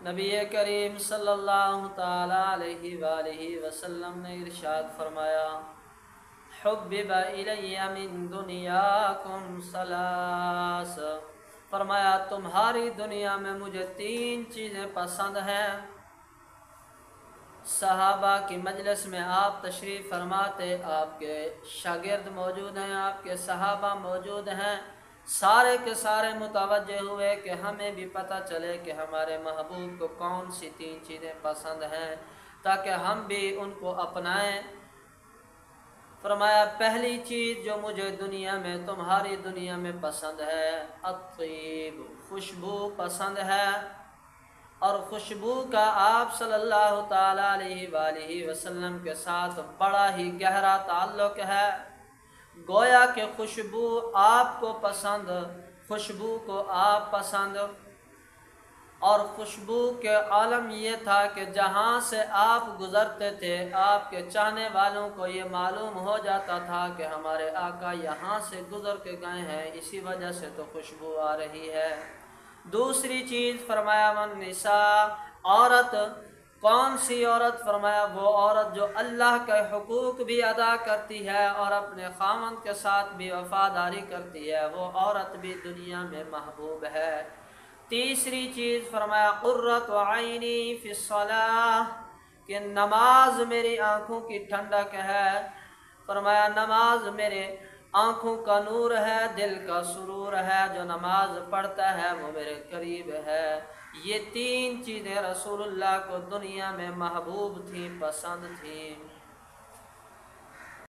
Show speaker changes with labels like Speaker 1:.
Speaker 1: نبی کریم صلی اللہ تعالی علیہ وآلہ وسلم نے ارشاد فرمایا حبب الی من دنیاکم ثلاث، فرمایا تمہاری دنیا میں مجھے 3 چیزیں پسند ہیں۔ صحابہ کی مجلس میں آپ تشریف فرماتے، آپ کے شاگرد موجود ہیں، آپ کے صحابہ موجود ہیں، سارے کے سارے متوجہ ہوئے کہ ہمیں بھی پتہ چلے کہ ہمارے محبوب کو کون سی 3 چیزیں پسند ہیں تاکہ ہم بھی ان کو اپنائیں۔ فرمایا پہلی چیز جو مجھے دنیا میں، تمہاری دنیا میں پسند ہے، الطیب، خوشبو پسند ہے، اور خوشبو کا آپ صلی اللہ تعالیٰ علیہ وآلہ وسلم کے ساتھ بڑا ہی گہرا تعلق ہے۔ گویا کہ خوشبو آپ کو پسند، خوشبو کو آپ پسند، اور خوشبو کے عالم یہ تھا کہ جہاں سے آپ گزرتے تھے آپ کے چاہنے والوں کو یہ معلوم ہو جاتا تھا کہ ہمارے آقا یہاں سے گزر کے گئے ہیں، اسی وجہ سے تو خوشبو آ رہی ہے۔ دوسری چیز فرمایا من نساء، عورت، کون سی عورت؟ فرمایا وہ عورت جو اللہ کے حقوق بھی ادا کرتی ہے اور اپنے خاوند کے ساتھ بھی وفاداری کرتی ہے، وہ عورت بھی دنیا میں محبوب ہے۔ تیسری چیز فرمایا قرۃ عینی فی الصلاۃ، کہ نماز میری آنکھوں کی ٹھنڈک ہے، فرمایا نماز میرے آنکھوں کا نور ہے، دل کا سرور ہے، جو نماز پڑھتا ہے وہ میرے قریب ہے۔ یہ 3 چیزیں رسول اللہ کو دنیا میں محبوب تھیں، پسند تھیں۔